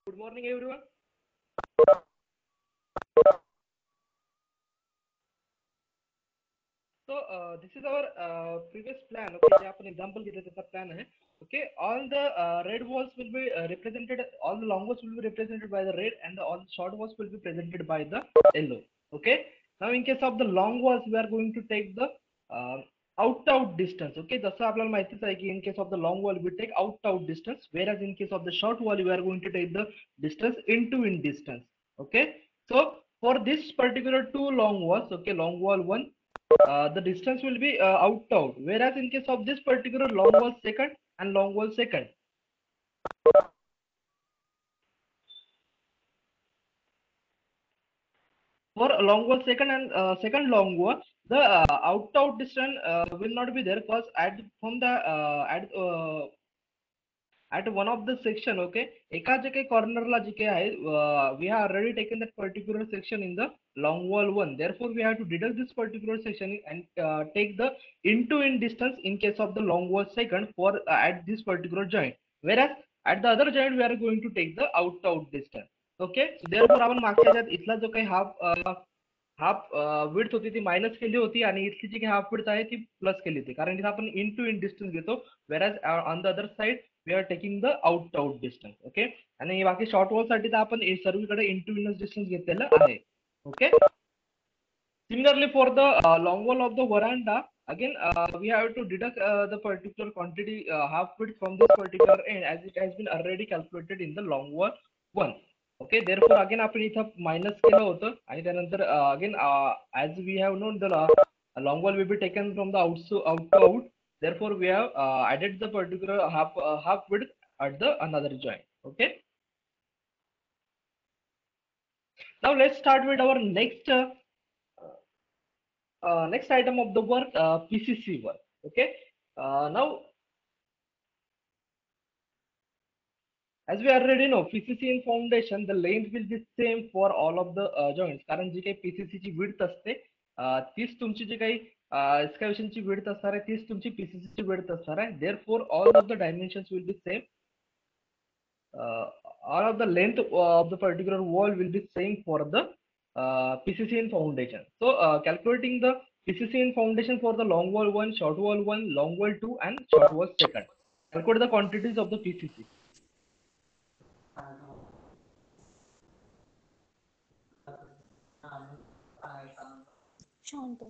Good morning, everyone. So this is our previous plan. Okay, जे आपण example घेतलं त्याचा plan आहे. Okay, all the red walls will be represented. All the long walls will be represented by the red, and all the short walls will be presented by the yellow. Okay. Now, in case of the long walls, we are going to take the uh, out distance. Okay, जसं आपल्याला माहितीच आहे की in case of the long wall we take out distance, whereas in case of the short wall we are going to take the distance in distance. Okay. So for this particular two long walls, okay, long wall one, the distance will be out, whereas in case of this particular long wall second and long wall second, for long wall second and second long wall, the out distance will not be there, because at from the at one of the section, okay, एका जे काही कॉर्नरला जे काही आहे, we have already taken that particular section in the long wall one, therefore we have to deduct this particular section and take the into in distance in case of the long wall second for at this particular joint, whereas at the other joint we are going to take the out distance. Okay, so therefore आपण मागच्या ह्याच्यात इथला जो काही half width होती ती minus केली होती, आणि इथली जी काही हाफ विड्थ आहे ती प्लस केली होती, कारण इथे आपण इन डिस्टन्स घेतो, whereas on the other side we are taking the out distance. Okay, आणि बाकी शॉर्ट वॉल साठी तर आपण सर्वीकडे इन डिस्टन्स घेतलेलं आहे. Okay, similarly for the long wall of the veranda, again we have to deduct the particular quantity half width from this particular end, as it has been already calculated in the long wall one. Okay, therefore again आपण इथं minus केलं होतं, आणि त्यानंतर again as we have known the long wall will be taken from the out to out, therefore we have added the particular half width at the another joint. Okay, now let's start with our next item of the work, PCC work. Okay, now as we already know, PCC in foundation, the length will be same for all of the joints, कारण जी काही PCC ची width असते, तीच तुमची जी काही excavation ची width असणार आहे, तीच तुमची PCC ची width असणार आहे. Therefore all of the dimensions will be same. uh, all of the length of the particular wall will be same for the PCC in foundation. So calculating the PCC in foundation for the long wall one, short wall one, long wall two, and short wall second. Calculate the quantities of the PCC. शांत.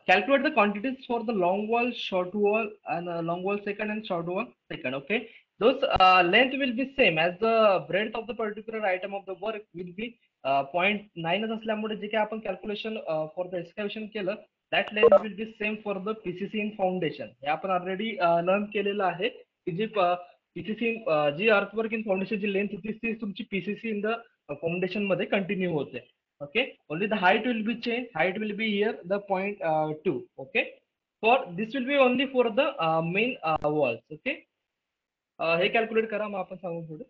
Calculate the quantities for the long wall, short wall, and long wall second and short wall second. Okay, those length will be same as the breadth of the particular item of the work will be 0.9 असल्यामुळे जे काही आपण calculation for the excavation केलं, that length will be same for the PCC in foundation. हे आपण already learn केलेलं आहे की जी PCC ji earthwork in foundation ची length होती ती तुमची PCC in the foundation मध्ये continue होते. Okay, only the height will be changed. Height will be here the point 2. Okay, for this will be only for the main walls. Okay, hey calculate करा, मग आपण सांगू पुढे.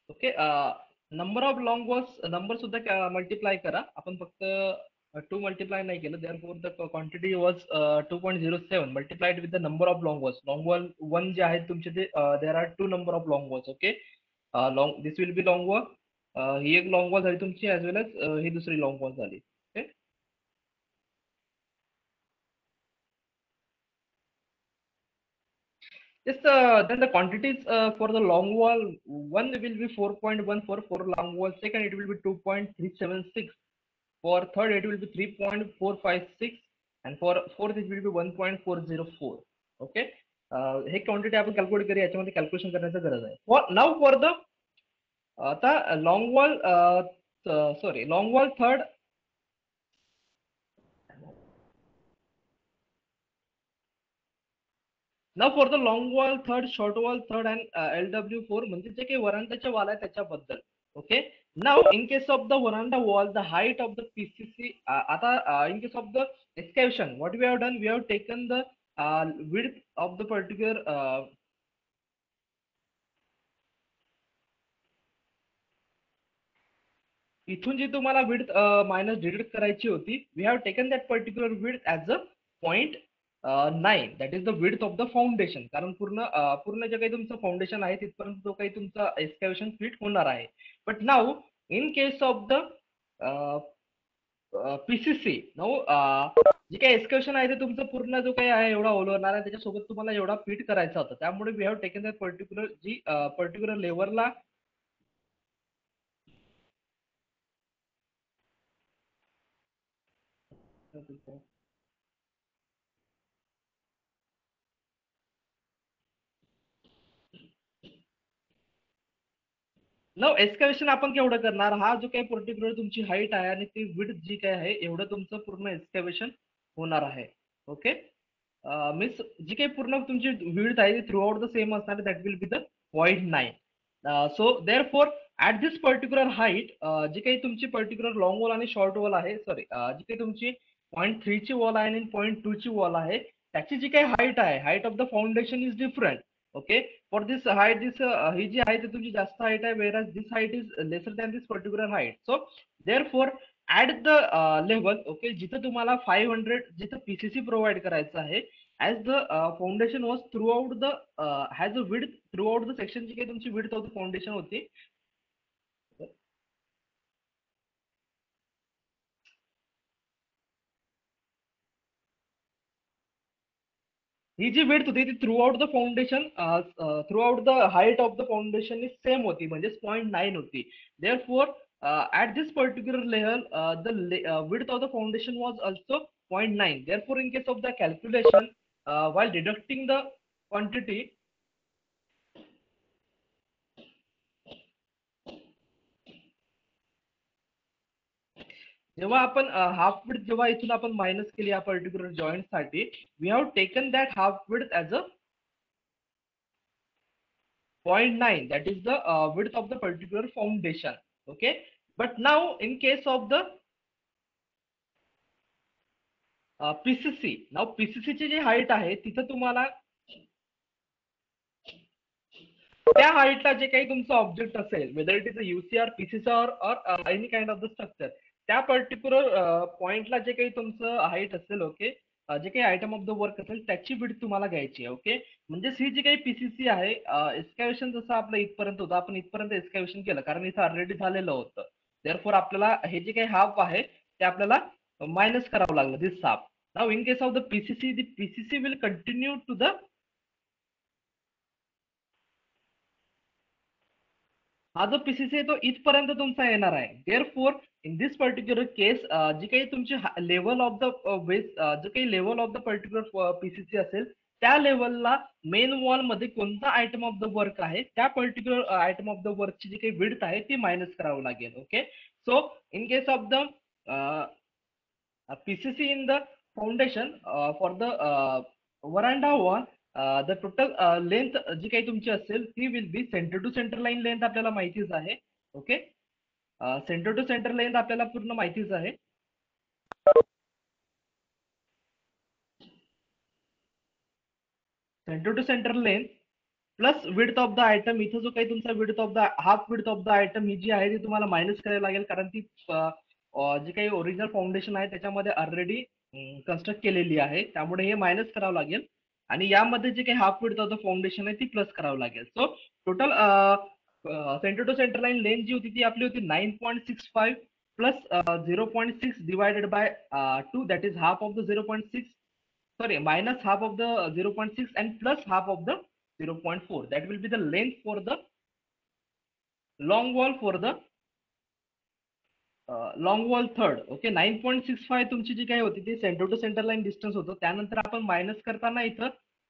Okay. Number of long walls number सुद्धा multiply करा. आपण फक्त 2 multiply नाही केलं. Therefore the quantity was 2.07 multiplied with the number of long walls. Long wall 1 जे आहेत तुमचे ते there are 2 number of long walls. Okay. Long this will be long wall. ही एक लॉंग वॉल झाली तुमची ऍज वेल एज ही दुसरी long wall झाली. Okay. Yes, then the quantities for the long wall, one will be 4.1 for long wall, second it will be 2.376, for third it will be 3.456, and for fourth it will be 1.404. Okay. हे quantity आपण calculate करूया, याच्यामध्ये calculation करण्याची गरज आहे. For the आता long wall sorry long wall third. Now for the long wall third, short wall third and LW4 म्हणजे जे काही वरांड्याच्या वाल आहे त्याच्याबद्दल. Okay. Now in case of the veranda wall the height of the PCC, आता in case of the excavation what we have done, we have taken the width of the particular इथून जी तुम्हाला विड्थ मायनस डिडक्ट करायची होती, we have taken that particular width as a point 9, that is the width of the foundation. कारण पूर्ण जे काही तुमचं foundation आहे तिथपर्यंत जो काही तुमचा एक्सकॅव्हेशन फिट होणार आहे. But now in case of the PCC नाऊ जे काही एक्सकॅव्हेशन आहे ते तुमचं पूर्ण जो काही आहे एवढा ओलवणार आहे, त्याच्यासोबत तुम्हाला एवढा फिट करायचा होता. त्यामुळे we have taken that particular जी पर्टिक्युलर लेवलला. एक्सकॅव्हेशन आपण केवढं करणार, हा जो काही पर्टिक्युलर तुमची हाईट आहे आणि ती विड्थ जी काय आहे एवढं तुमचं पूर्ण एक्सकॅव्हेशन होणार आहे. ओके. मीन्स जी काही पूर्ण तुमची विड्थ आहे थ्रू आउट द सेम असणार, that will B the 0.9. So therefore at this particular height, जी काही तुमची पर्टिक्युलर लॉंग वॉल आणि शॉर्ट वॉल आहे, सॉरी जी काही तुमची 0.3 ची वॉल आहे आणि 0.2 ची वॉल आहे, त्याची जी काही हाईट आहे, height of the foundation is different. Okay. For this height, this ही जी आहे ती तुमची जास्त हाईट आहे, where this height is lesser than this particular height. So therefore at the level, okay, जिथं तुम्हाला 500 जिथं PCC प्रोव्हाइड करायचं आहे, as the foundation was throughout the has a width throughout the section, जी काही तुमची width of the foundation होती. ही जी width होती ती throughout the foundation, throughout the height of the foundation same होती, म्हणजे 0.9 होती. Therefore at this particular level, the width of the foundation was also 0.9. Therefore, in case of the calculation, while deducting the quantity, जेव्हा आपण half width जेव्हा इथून आपण minus केली या पर्टिक्युलर जॉईंट साठी, we have taken that half width as a 0.9, that is the width of the particular foundation. Okay. But now in case of the PCC, now PCC ची जी height आहे तिथं तुम्हाला त्या हाईटला जे काही तुमचं ऑब्जेक्ट असेल, weather it is a UCR, PCC और any kind of the structure, त्या पर्टिक्युलर पॉइंटला जे काही तुमचं हाईट असेल, ओके, जे काही आयटम ऑफ द वर्क असेल त्याची विड्थ तुम्हाला घ्यायची आहे. ओके. म्हणजे ही जी काही PCC आहे, एक्सकॅव्हेशन जसं आपलं इथपर्यंत होतं, आपण इथपर्यंत एक्सकॅव्हेशन केलं कारण इथं ऑलरेडी झालेलं होतं. देअरफॉर आपल्याला हे जे काही हाफ आहे ते आपल्याला मायनस करावं लागलं, this half. Now in case of the PCC, the PCC will continue to the, हा जो PCC आहे तो इथपर्यंत तुमचा येणार आहे. Therefore in this particular case, जी काही तुमची लेवल ऑफ द वेस्ट, जो काही level of the particular PCC असेल, त्या लेवलला मेन वॉल मध्ये कोणता आयटम ऑफ द वर्क आहे, त्या पर्टिक्युलर आयटम ऑफ द वर्कची जी काही विड्थ आहे ती मायनस करावं लागेल. Okay. So in case of the PCC in the foundation, for the veranda wall, the total length जी काही तुमची असेल ती will be centre to centre line length आपल्याला माहितीच आहे. Okay. Centre to centre length आपल्याला पूर्ण माहितीच आहे. Centre to centre length plus width of the item. इथं जो काही तुमचा width of the half width of the item ही जी आहे ती तुम्हाला मायनस करावी लागेल, कारण ती जी काही ओरिजिनल फाउंडेशन आहे त्याच्यामध्ये ऑलरेडी कन्स्ट्रक्ट केलेली आहे, त्यामुळे हे मायनस करावं लागेल. आणि यामध्ये जे काही half width of the foundation आहे ती प्लस करावं लागेल. So total centre to centre line length जी होती ती आपली होती 9.65 plus 0.6 divided by 2, that is half of the 0.6, sorry, minus half of the 0.6 and plus half of the 0.4. That will be the length for the long wall for the long wall third. Okay, 9.65 तुमची जी काही होती ती centre to centre line distance होतं. त्यानंतर आपण minus करताना इथं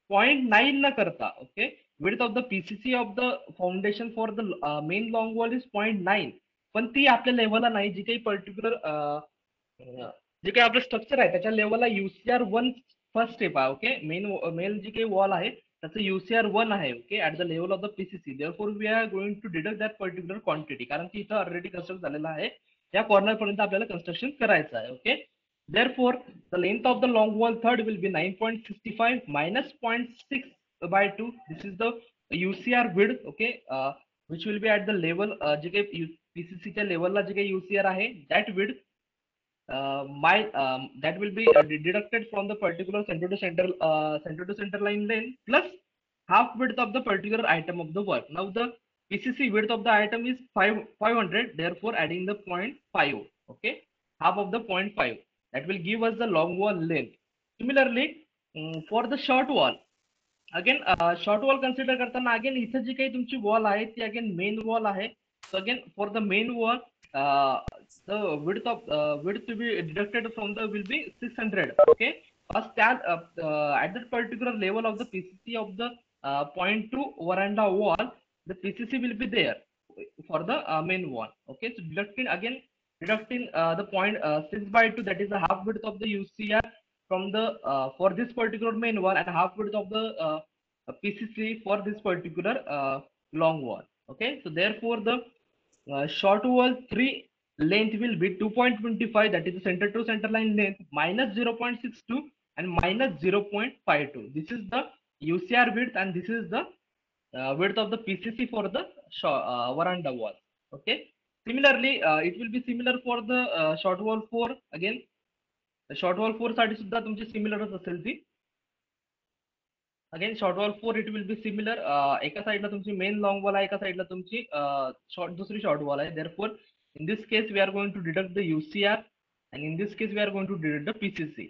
0.9 न करता, okay, width of the PCC of the foundation for the main long wall is 0.9. पण ती आपल्या लेवलला नाही. जी काही पर्टिक्युलर जे काही आपलं स्ट्रक्चर आहे त्याच्या लेवलला युसीआर 1 फर्स्ट स्टेप आहे. ओके, मेन जी काही वॉल आहे त्याचं युसीआर 1 आहे. Okay, at the level of the PCC. Therefore we are going to deduct that particular quantity, कारण ती इथं ऑलरेडी कन्स्ट्रक्ट झालेला आहे. या कॉर्नर पर्यंत आपल्याला कन्स्ट्रक्शन करायचं आहे. Okay, therefore the length of the long wall third will be 9.65 minus 0.6 by 2. This is the UCR width. Okay, which will be at the level जे काही PCC च्या लेवलला जे काही UCR आहे that width that will be deducted from the particular center to center line length plus half width of the particular item of the work. Now the PCC width of the item is 500, therefore adding the 0.5. Okay, half of the 0.5, that will give us the long wall length. Similarly, for the short wall, again short wall consider करताना again इथं जी काही तुमची wall आहे ती again main wall आहे. So again for the main wall the width to be deducted from the will be 600. Okay, first that at that particular level of the PCC of the point 2 veranda wall, the PCC will be there for the main wall. Okay, so deducting the point 6 by 2, that is the half width of the UCR from the for this particular main wall, and half width of the PCC for this particular long wall. Okay, so therefore the short wall 3 length will be 2.25, that is the center to center line length, minus 0.62 and minus 0.52. This is the UCR width and this is the width of the PCC for the veranda wall. Okay, similarly it will be similar for the short wall 4. Again short wall 4 साठी सुद्धा तुमची सिमिलरच असेल ती. Again short wall 4 it will be similar. एका साइडला तुमची main long wall आहे, एका साइडला तुमची दुसरी शॉर्ट वॉल आहे. Therefore in this case we are going to deduct the UCR and in this case we are going to deduct the PCC.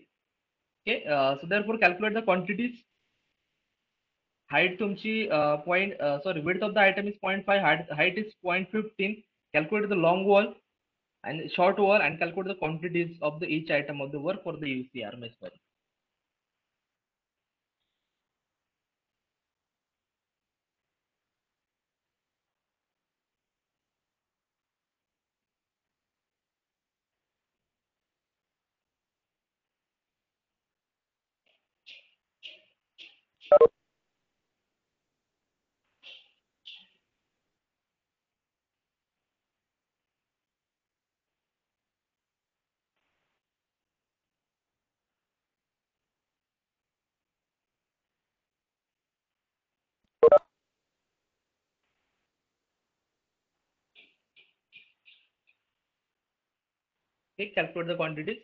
Okay, so therefore calculate the quantities. Height तुमची width of the item is 0.5, height is 0.15. Calculate the long wall and short wall and calculate the quantities of the each item of the work for the UCR measure. Calculate the quantities.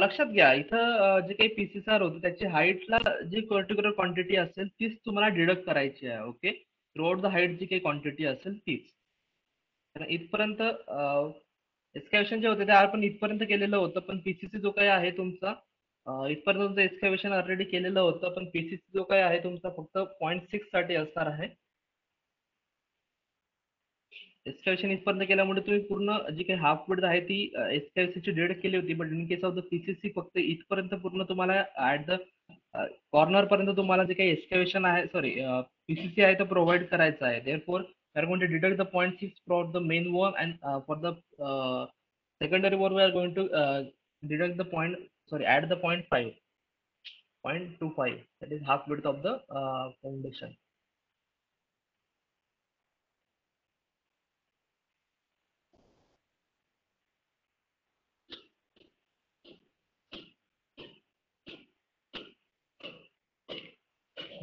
लक्षात घ्या इथं जे काही PCR होतं त्याची हाईटला जी particular quantity असेल तीच तुम्हाला deduct करायची आहे. Okay, throughout the height जी काही क्वांटिटी असेल तीच. तर इथपर्यंत एक्सकॅव्हेशन जे होते ते आपण इथपर्यंत केलेलं होतं, पण पीसीसी जो काही आहे तुमचा इथपर्यंत तुमचं एक्सकॅव्हेशन ऑलरेडी केलेलं होतं, पण पीसीसी जो काही आहे तुमचा फक्त 0.6 साठी असणार आहे. एक्सकॅव्हेशन इथपर्यंत केल्यामुळे तुम्ही पूर्ण जी काही हाफ विड्थ आहे ती ची डेड केली होती, but in case of the PCC फक्त इथपर्यंत पूर्ण तुम्हाला ऍट द कॉर्नर पर्यंत तुम्हाला जे काही एक्सकॅव्हेशन आहे, सॉरी पीसीसी आहे तो प्रोव्हाइड करायचा आहे. Therefore we are going to deduct the 0.6 from the main wall and for the secondary wall we are going to deduct the add the 0.5, 0.25, that is half width of the foundation.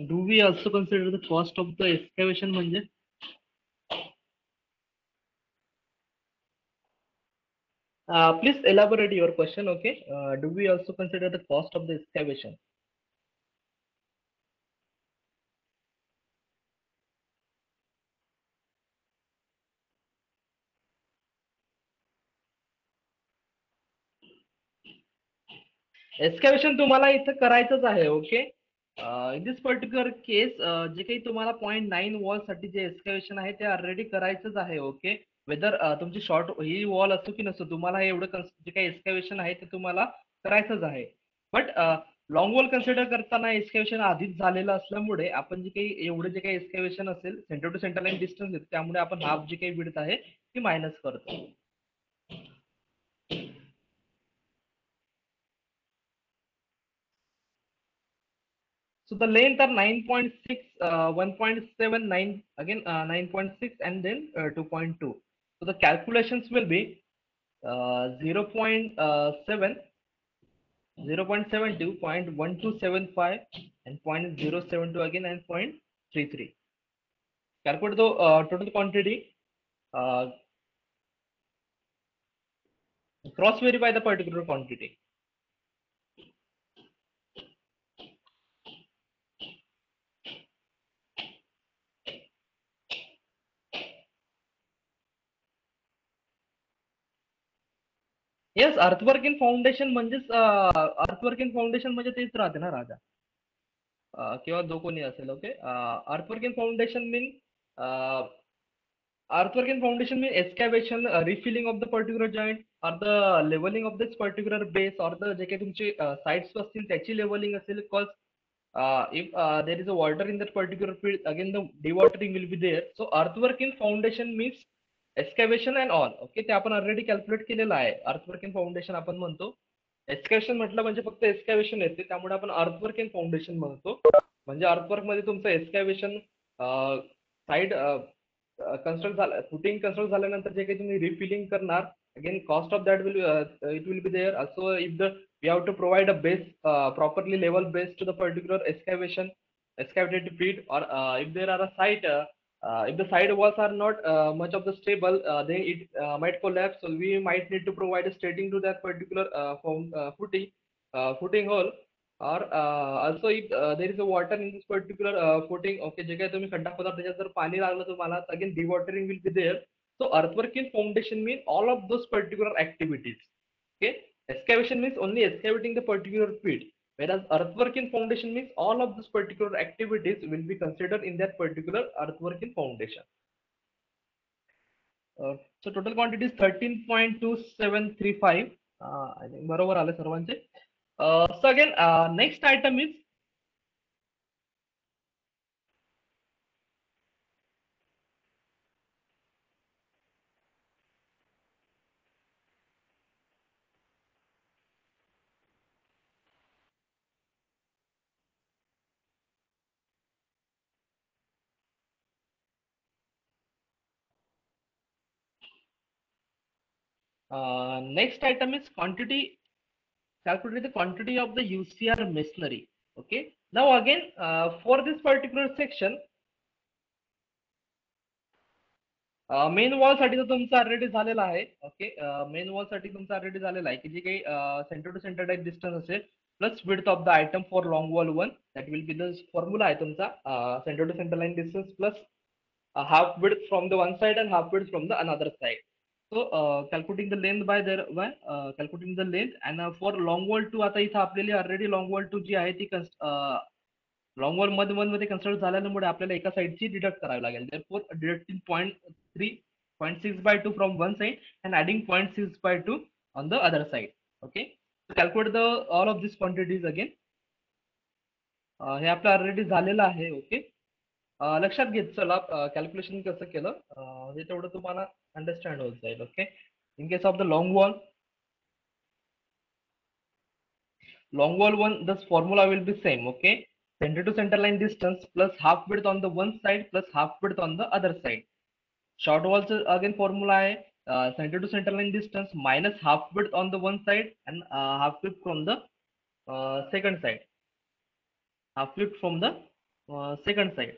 Do we also consider the cost of the excavation म्हणजे? Please elaborate your question, okay? Do we also consider the cost of the excavation? Excavation तुम्हाला इथं करायचंच आहे, okay? In this particular case जे काही तुम्हाला 0.9 wall साठी जे एक्सकॅव्हेशन आहे ते ऑलरेडी करायचंच आहे, ओके? वेदर तुमची शॉर्ट ही वॉल असो की नसो, तुम्हाला हे एवढं जे काही एक्सकॅव्हेशन आहे ते तुम्हाला करायचंच आहे. बट लॉंग वॉल कन्सिडर करताना एक्सकॅव्हेशन आधीच झालेलं असल्यामुळे आपण जे काही एवढं जे काही एक्सकॅव्हेशन असेल centre to centre line distance येतो, त्यामुळे आपण हाफ जे काही विड्थ आहे ती मायनस करतो. So the length are 9.6, 1.79, again 9.6 and then 2.2. So the calculations will be 0.7, 0.72, 0.1275 and 0.072 again and 0.33. Calculate the total quantity, uh, cross verify the particular quantity. Yes, earth working foundation म्हणजेच earth working foundation म्हणजे तेच राहते ना राजा. किंवा जो कोणी असेल, okay? Earth working foundation mean earthwork and foundation mean excavation, refilling of the particular joint or the leveling of this particular base or the जे काही तुमचे sites असतील त्याची leveling असेल, because if there is a water in that particular field, again the dewatering will be there. So earthwork in foundation means excavation and all, okay? ते आपण already calculate केलेलं आहे. earthwork in foundation आपण म्हणतो. एक्सकॅव्हेशन म्हटलं म्हणजे फक्त एक्सकॅव्हेशन येते, त्यामुळे आपण अर्थवर्क इन फाउंडेशन म्हणतो. म्हणजे अर्थवर्क मध्ये तुमचं एक्सकॅव्हेशन, साईड कन्स्ट्रक्ट झालं, फुटिंग कन्स्ट्रक्ट झाल्यानंतर जे काही तुम्ही रिफिलिंग करणार, again cost of that will it will be there. Also if the we have to provide a base, properly level base to the particular excavated pit, or if there are a site, if the side walls are not much of the stable, then it might collapse. So we might need to provide a stating to that particular footing hole. Or also if there is a water in this particular footing, okay, जे काही तुम्ही खड्डा खोदता त्याच्यात जर पाणी लागलं तुम्हाला, again dewatering will be there. So earthwork in foundation mean all of those particular activities. Okay, excavation means only excavating the particular pit, whereas earthwork in foundation means all of those particular activities will be considered in that particular earthwork in foundation. So total quantity is 13.2735. I think बरोबर आले सर्वांचे. So again, next item is next item is quantity. Calculate the quantity of the UCR masonry. Okay. Now again, for this particular section, main wall साठी तर तुमचा already झालेला आहे, okay? Main wall साठी तुमचा ऑलरेडी झालेला आहे की जे काही centre to centre type distance असेल plus width of the item for long wall one, that will B the formula आहे तुमचा, centre to centre line distance plus half width from the one side and half width from the another side. So calculating the length by there by calculating the length, and for long wall 2 आता इथं आपल्याला already long wall 2 जी आहे ती long wall मध्ये one मध्ये construct झाल्यामुळे आपल्याला एका साईडची डिडक्ट करावी लागेल. therefore deducting 0.3 0.6/2 from one side and adding 0.6/2 on the other side. Okay, so calculate the all of these quantities again. हे आपलं ऑलरेडी झालेलं आहे, ओके? लक्षात घेत चला कॅल्क्युलेशन कसं केलं, हे तेवढं तुम्हाला अंडरस्टँड होत जाईल, okay? In case of the long wall one, this formula will be same, okay? Center to center line distance plus half width on the one side plus half width on the other side. Short walls again formula है center to center line distance minus half width on the one side and half width from the second side, half width from the second side.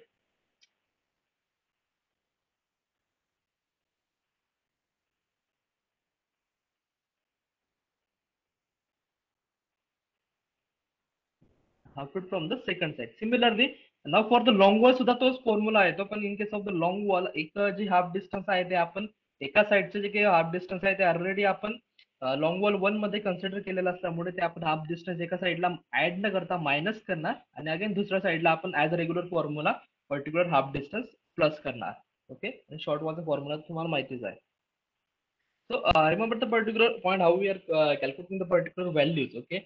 Half it from the second side. Similarly, now for the long wall सुद्धा तोच formula येतो, पण इन case of the long wall एक जी half distance आहे ते आपण एका साईडचे जे काही हाफ डिस्टन्स आहे ते ऑलरेडी आपण लॉंग वॉल वन मध्ये कन्सिडर केलेलं असल्यामुळे ते आपण हाफ डिस्टन्स एका साईडला ऍड न करता मायनस करणार आणि अगेन दुसऱ्या साईडला आपण as a regular formula particular half distance plus करणार. ओके, शॉर्ट वॉलचा फॉर्म्युला तुम्हाला माहितीच आहे. So remember the particular point how we are calculating the particular values. Okay,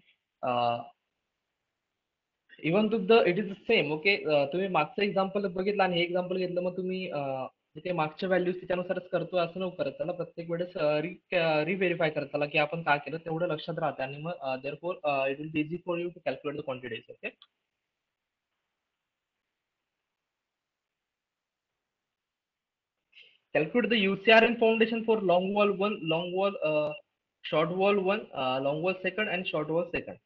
even to the it is the same. Okay, तुम्ही मागचं example बघितलं आणि हे example घेतलं, मग तुम्ही जे काही मागच्या व्हॅल्यूज त्याच्यानुसारच करतोय असं नको करत. त्याला प्रत्येक वेळेस रिव्हेरीफाय करत त्याला की आपण काय केलं तेवढं लक्षात राहतं आणि मग therefore it will be easy for you to calculate the quantities. Okay, calculate the UCRN foundation for long wall one, long wall short wall one, long wall second and short wall second.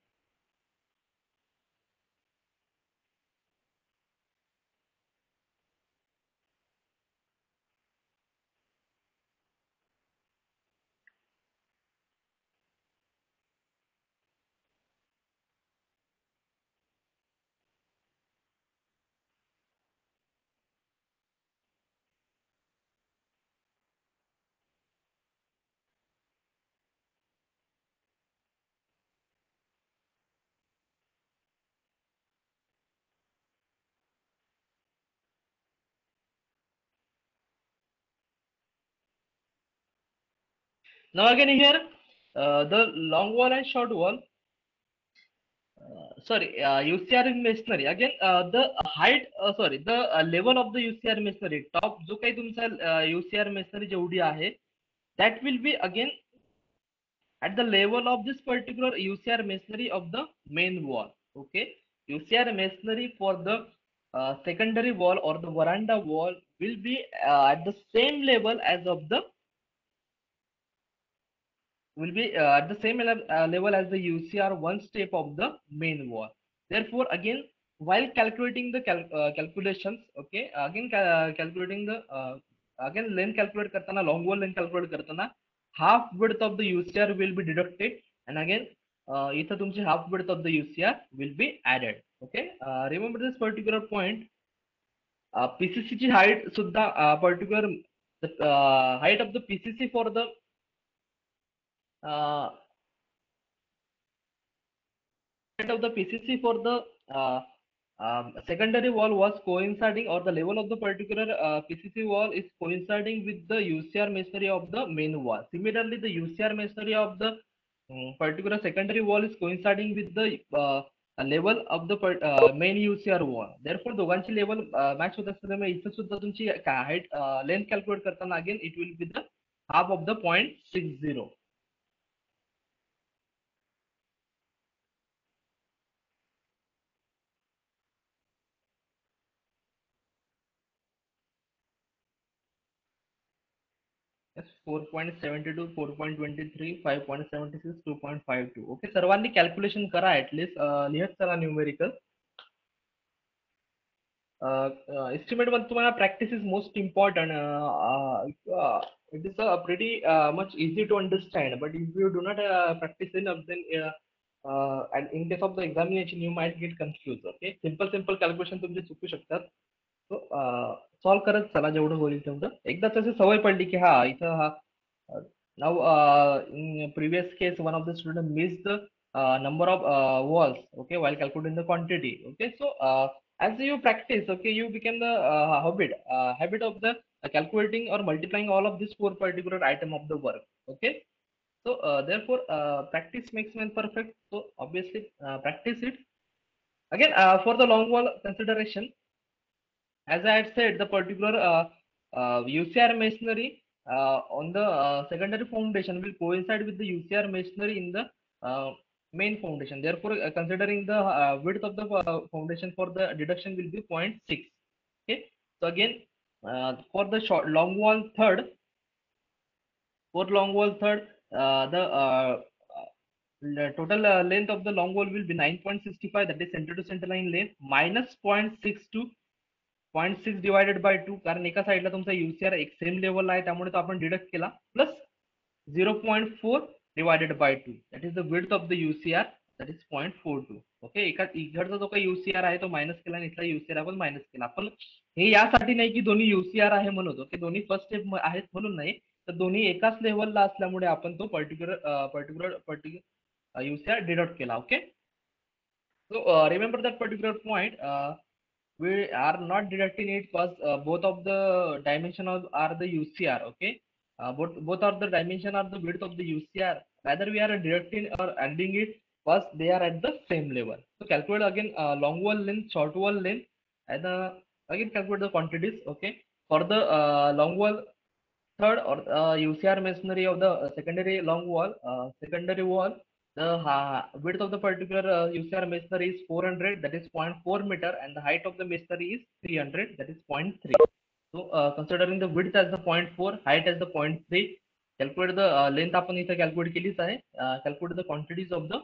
Now again here, the long wall and short wall. Sorry, UCR in masonry. Again, the height, sorry, the level of the UCR masonry, top जो काही तुमचा UCR masonry जेवढी आहे, that will be again at the level of this particular UCR masonry of the main wall. Okay, UCR masonry for the secondary wall or the veranda wall will be at the same level as of the will be at the same level as the UCR one step of the main wall. Therefore, again, while calculating the calculations, okay, again calculating the again length calculate करताना long wall length calculate करताना half width of the UCR will be deducted and again इथं तुमची half width of the UCR will be added. Okay, remember this particular point. PCC ची height सुद्धा particular the height of the PCC for the uh, of the PCC for the secondary wall was coinciding or the level of the particular PCC wall is coinciding with the UCR masonry of the main wall. Similarly, the UCR masonry of the particular secondary wall is coinciding with the level of the main UCR wall. Therefore, दोघांची level match होत असल्यामुळे इथं सुद्धा तुमची height length calculate करताना again it will be the half of the 0.60. Yes, 4.72, 4.23, 5.76, 2.52. Okay, सर्वांनी calculation करा at least लिहत चला न्यूमेरिकल. एस्टिमेट मध्ये तुम्हाला practice is most important. It is pretty much easy to understand but if you do not practise in then and in case of the examination you might get confused. Okay, simple calculation तुमचे चुकू शकतात. Solve करत चला जेवढं होईल तेवढं. एकदा तशी सवय पडली की हा इथं हा now in previous case one of the student missed the number of walls, okay, while calculating the quantity. Okay, so as you practice, okay, you become the habit of the calculating or multiplying all of this four particular item of the work. Okay, so therefore practice makes man perfect. So obviously practice it again. For the long wall consideration, as I had said, the particular UCR masonry on the secondary foundation will coincide with the UCR masonry in the main foundation. Therefore, considering the width of the foundation for the deduction will be 0.6. Okay. So again, for the short long wall third, the total length of the long wall will be 9.65, that is center to center line length, minus 0.62, 0.6 divided by 2, कारण एका साईडला तुमचा UCR एक same level आहे, त्यामुळे तो आपण deduct केला, plus 0.4 divided by 2, that is the width of the UCR, that is 0.42. Okay, इकडचा जो काही UCR आहे तो मायनस केला आणि इथला UCR आपण मायनस केला. आपण हे यासाठी नाही की दोन्ही UCR आहे म्हणून, ओके, दोन्ही फर्स्ट स्टेप आहेत म्हणून नाही, तर दोन्ही एकाच लेवलला असल्यामुळे आपण तो पर्टिक्युलर UCR डिडक्ट केला. Okay, so remember that particular point. We are not deducting it because both of the dimension are the UCR. Okay, both are the dimension are the width of the UCR. Whether we are deducting or adding it because they are at the same level. So calculate again long wall length, short wall length, and again calculate the quantities. Okay, for the long wall third or UCR masonry of the secondary wall, the width of the particular UCR masonry is 400, that is 0.4 meter, and the height of the masonry is 300, that is 0.3. So considering the width as the 0.4, height as the 0.3, calculate the length आपण इथे calculate केलीच आहे. Calculate the quantities of the.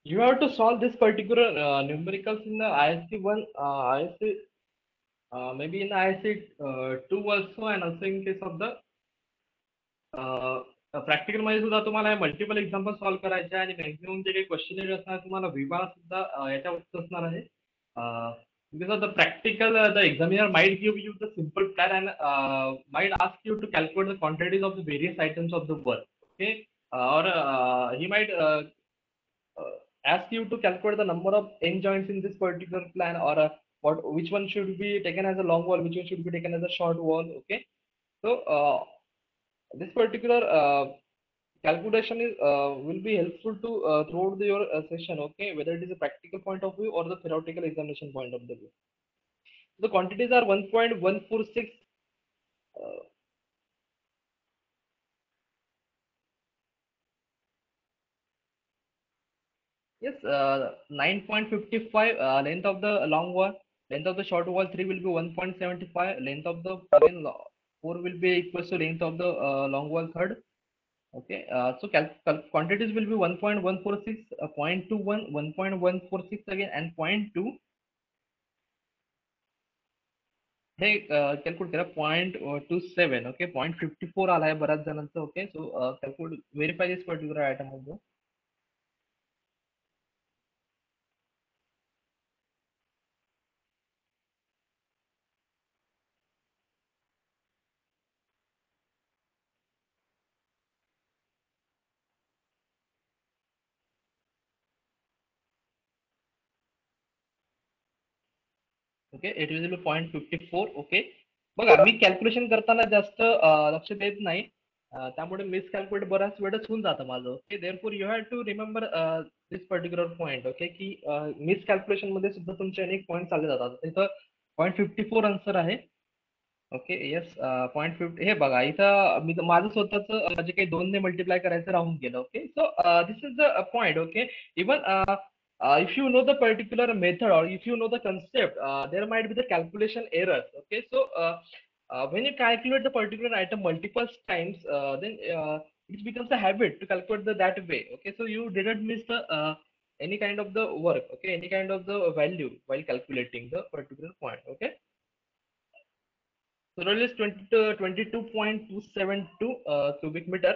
You have to solve this particular numericals in the ISC one, ISC maybe in ISC 2 also, and also in case of the practical मध्ये सुद्धा तुम्हाला multiple example solve करायचे आहे आणि maximum जे काही question असणार तुम्हाला विभाग सुद्धा याच्यावर असणार आहे. because of the practical the examiner might give you the simple plan and might ask you to calculate the quantities of the various items of the work. Okay, or he might uh, ask you to calculate the number of end joints in this particular plan, or which one should be taken as a long wall, which one should be taken as a short wall. Okay, so this particular calculation is will be helpful to throughout your session. Okay, whether it is a practical point of view or the theoretical examination point of the view. The quantities are 1.146. uh, yes, 9.55 length of the long wall, length of the short wall 3 will be 1.75, length of the again 4 will be equal to length of the long wall third. Okay, so quantities will be 1.146, 0.21, 1.146 again, and 0.2. Hey calculate करा 0.27. Okay, 0.54 आलाय बऱ्याच जणांचं. Okay, so calculate verify this particular item also. Okay, it will B 0.54. Okay, बघा मी calculation करताना जास्त लक्ष देत नाही, त्यामुळे मिस कॅल्क्युलेट बऱ्याच वेळच होऊन जातं माझं. Okay, therefore you have to remember this particular point. Okay, की मिस कॅल्क्युलेशन मध्ये सुद्धा तुमचे अनेक पॉईंट चालले जातात. इथं 0.54 आन्सर आहे. Okay, yes, 0.50. हे बघा इथं मी माझं स्वतःच जे काही 2 ने मल्टिप्लाय करायचं राहून गेलं. Okay, so this is the point. Okay, even if you know the particular method or if you know the concept, there might be the calculation errors. Okay, so when you calculate the particular item multiple times, then it becomes a habit to calculate that way. Okay, so you didn't miss the any kind of the work. Okay, any kind of the value while calculating the particular point. Okay, so total is 22.272 cubic meter.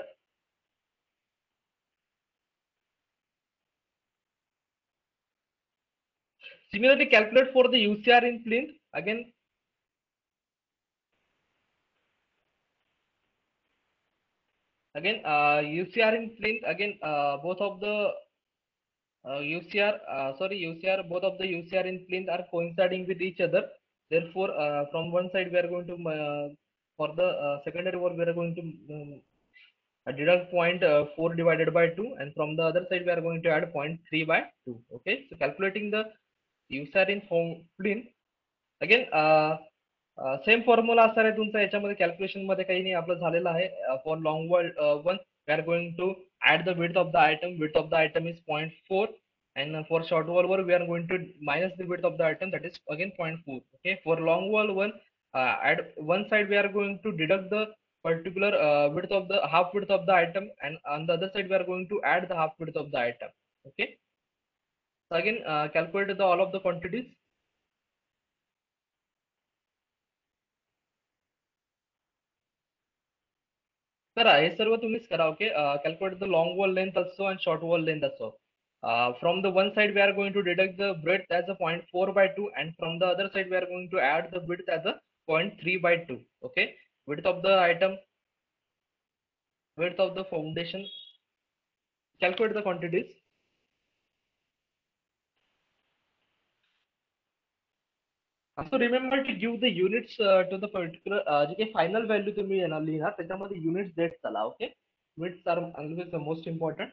Similarly, calculate for the UCR in plinth. Again, UCR in plinth. Again, both of the UCR, both of the UCR in plinth are coinciding with each other. Therefore, from one side we are going to for the secondary wall we are going to deduct point 4 divided by 2, and from the other side we are going to add point 3 by 2. Okay, so calculating the UCR in plinth again. Same formula असणार आहे तुमचा याच्यामध्ये calculation मध्ये काही नाही आपलं झालेलं आहे for long wall one we are going to add the width of the item is 0.4, and for short wall one we are going to minus the width of the item, that is again 0.4. Okay, for long wall one, at one side we are going to deduct the particular width of the half width of the item, and on the other side we are going to add the half width of the item. Okay, so again calculate the all of the quantities. करा हे सर्व तुम्हीच करा. Okay, calculate the long wall length also and short wall length also. From the one side we are going to deduct the breadth as a 0.4 by 2, and from the other side we are going to add the width as a 0.3 by 2. Okay, width of the item, width of the foundation, calculate the quantities. Also remember to give the units to the particular जे काही final value तुम्ही येणार लिहिणार त्याच्यामध्ये units देत चला. Okay, units are always the most important.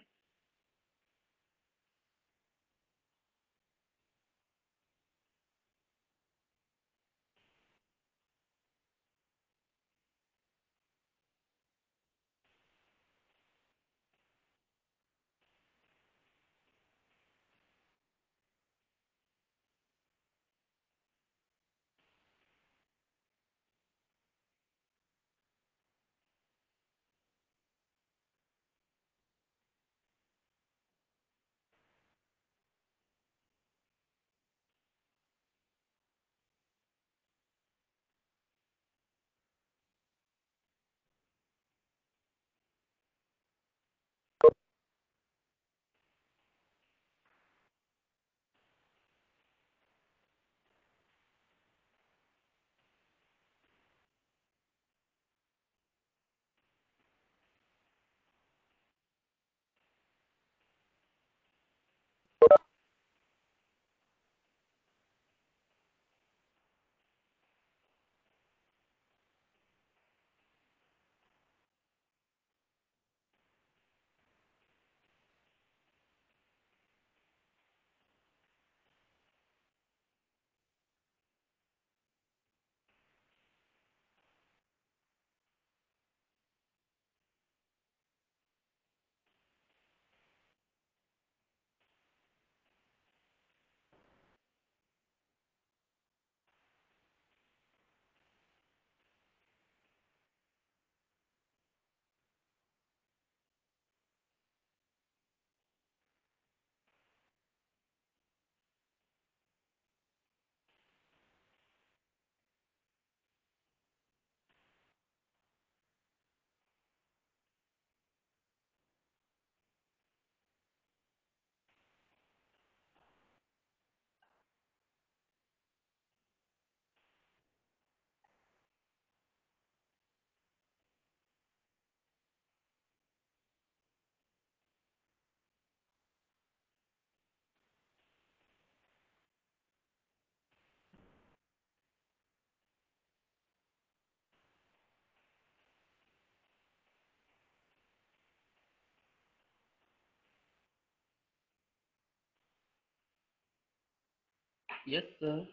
Yes, sir.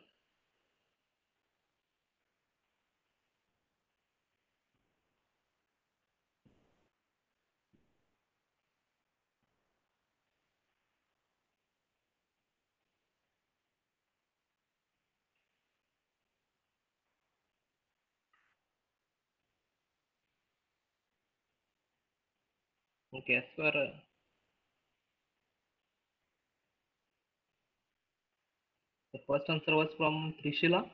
Okay, as per the first answer was from Trishila.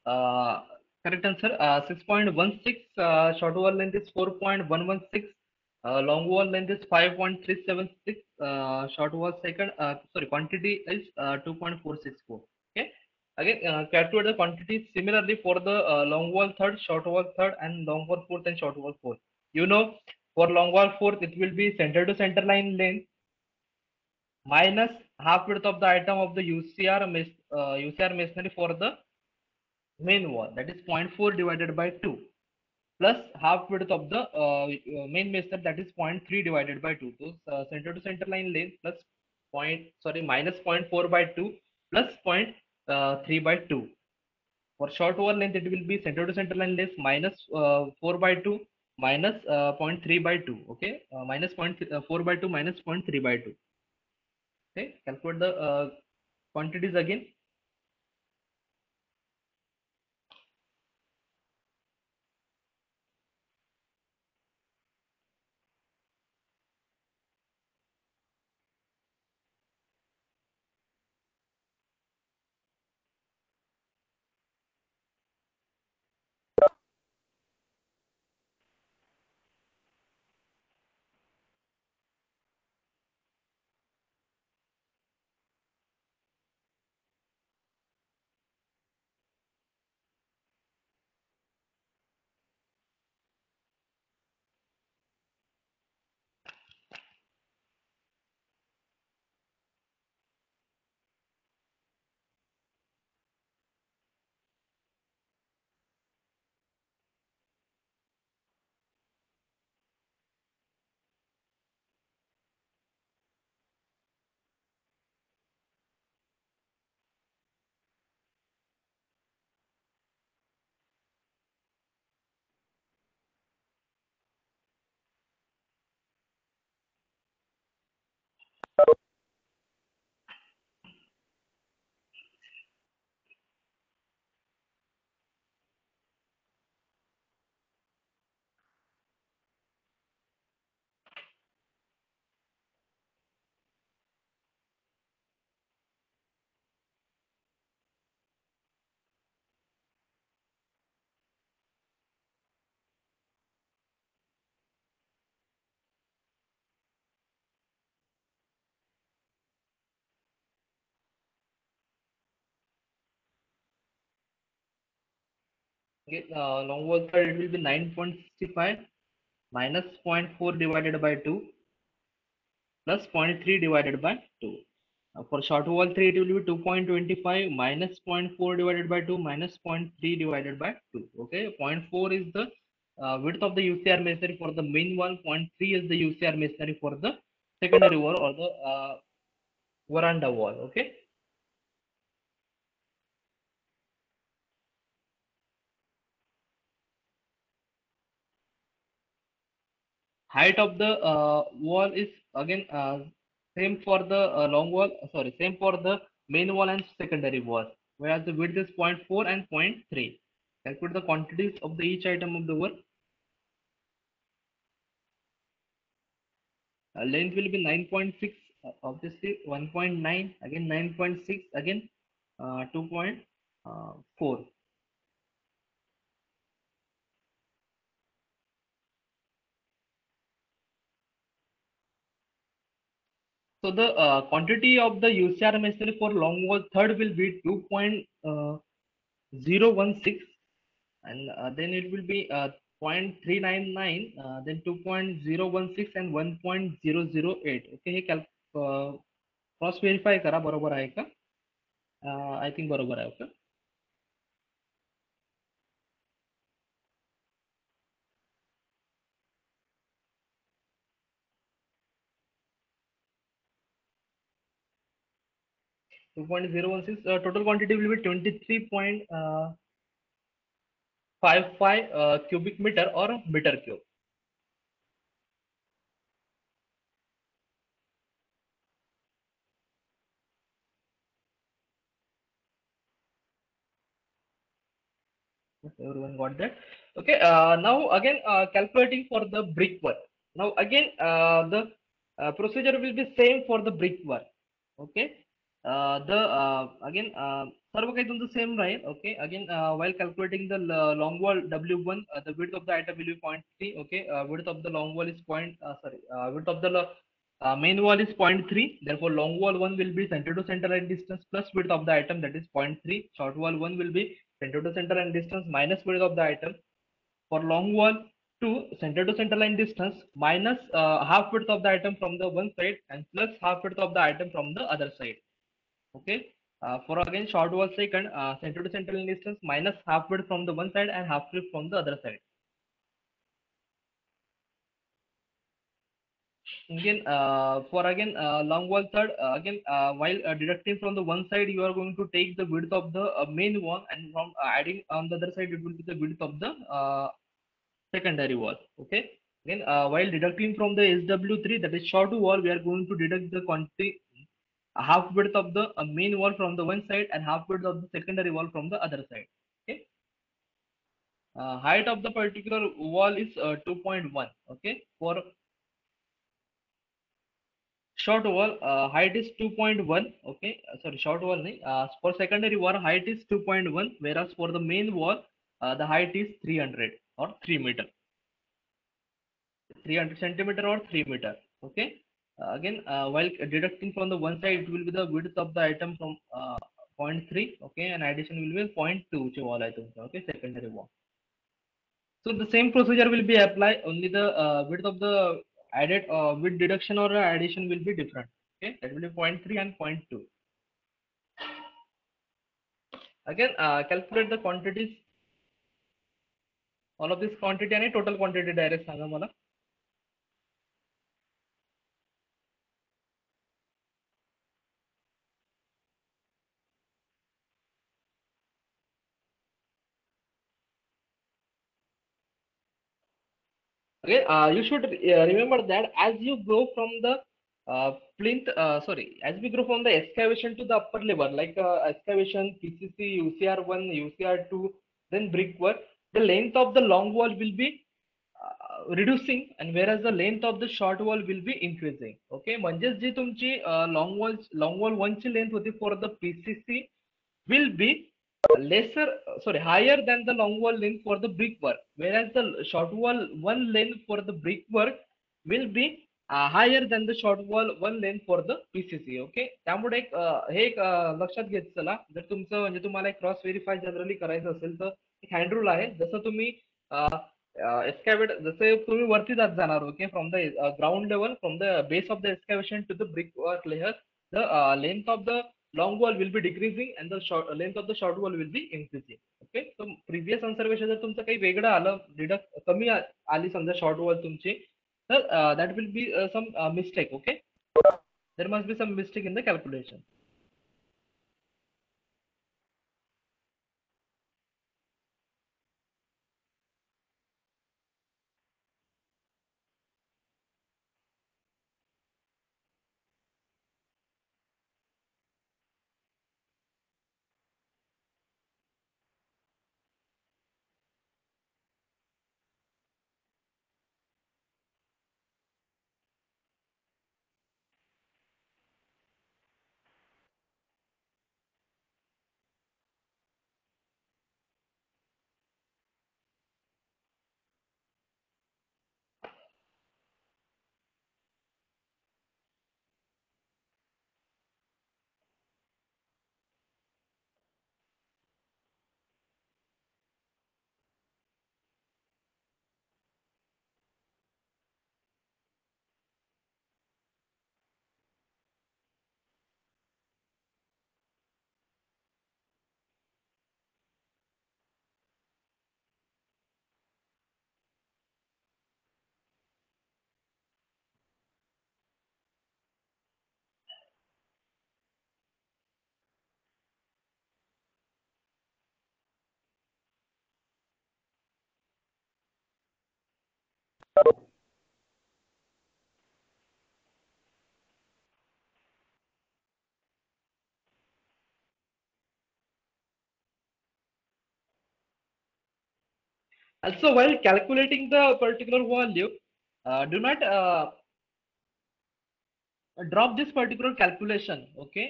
Uh, Correct answer. 6.16. Short wall length is 4.116. Long wall length is 5.376. Short wall second. Sorry, quantity is 2.464. Okay. Again, calculate the quantities similarly for the long wall third, short wall third, and long wall fourth and short wall fourth. You know, for long wall fourth, it will be center to center line length. minus half width of the item of the UCR masonry for the main wall, that is 0.4 divided by 2, plus half width of the main masonry, that is 0.3 divided by 2. So center to center line length plus minus 0.4 by 2 plus 0.3 by 2. For short wall length, it will be center to center line length minus 4 by 2 minus 0.3 by 2. Okay, minus 0.4 by 2 minus 0.3 by 2. Okay, calculate the quantities again. Okay, long wall third, it will be 9.65 minus 0.4 divided by 2 plus 0.3 divided by 2. For short wall 3, it will be 2.25 minus 0.4 divided by 2 minus 0.3 divided by 2. Okay, zero point 0.4 is the width of the UCR masonry for the main wall, 0.3 is the UCR masonry for the secondary wall or the veranda wall. Okay, height of the wall is again same for the long wall, same for the main wall and secondary wall, whereas the width is zero point 0.4 and zero point 0.3. Calculate the quantities of the each item of the wall. Length will be 9.6, obviously 1.9, again 9.6, again 2.4. So the quantity of the UCR masonry for long wall third will be 2.016, and then it will be 0.399, then 2.016 and 1.008. Okay, हे cross verify करा, बरोबर आहे का? I think बरोबर आहे. Okay, 2.016, total quantity will be 23.55 cubic meter or meter cube. Everyone got that? Okay, now again calculating for the brickwork. Now again the procedure will be same for the brickwork. Okay, the again सर्व काही तुमचं same Raheel. Okay, again while calculating the long wall W1, the width of the item will be 0.3. Okay, width of the long wall is width of the main wall is 0.3. Therefore, long wall 1 will be center to center line distance plus width of the item, that is 0.3. Short wall 1 will be center to center line distance minus width of the item. For long wall to center line distance minus half width of the item from the one side and plus half width of the item from the other side. Okay. For again short wall second, center to center line distance minus half width from the one side and half width from the other side. Again, for again long wall third, again while deducting from the one side, you are going to take the width of the main wall, and from adding on the other side, it will be the width of the secondary wall. Okay. Then while deducting from the SW3, that is short wall, we are going to deduct the quantity half width of the main wall from the one side and half width of the secondary wall from the other side. Okay. Height of the particular wall is 2.1. Okay. For short wall, height is 2.1. Okay. Sorry, short wall. nahi. For secondary wall, height is 2.1, whereas for the main wall, the height is 300 or 3 meter. 300 centimeter or 3 meter. Okay. Again, while deducting from the one side, it will be the width of the item from zero point 0.3. Okay, and addition will be 0.2 which wall item. Okay, secondary wall. So the same procedure will be applied, only the width of the added with deduction or addition will be different. Okay, that will be zero point 0.3 and zero point 0.2. Again, calculate the quantities, all of this quantity and total quantity direct सांगा मला. Okay, you should remember that as you grow from the as we grow from the excavation to the upper level, like excavation, PCC, UCR1, UCR2, then brickwork, the length of the long wall will be reducing, and whereas the length of the short wall will be increasing. Okay, म्हणजेच जी तुमची long wall 1 ची length होती for the PCC will be lesser, sorry, higher than the long wall length for the brickwork, whereas the short wall one length for the brickwork will be higher than the short wall one length for the PCC. Okay, त्यामुळे हे एक लक्षात घेत चला. जर तुमचं म्हणजे तुम्हाला एक क्रॉस व्हेरीफाय जनरली करायचं असेल तर एक हँड रूल आहे. जसं तुम्ही एक्सकॅवेट जसे तुम्ही वरती जात जाणार, okay, from the ground level, from the base of the excavation to the brickwork layer, the length of the long wall will be decreasing and the length of the short wall will be increasing. Okay, so previous answer पेक्षा जर तुमचं काही वेगळं आलं, deduct कमी आली समजा short wall तुमची, तर that will be some mistake. Okay, there must be some mistake in the calculation. Also, while calculating the particular value, do not drop this particular calculation. Okay,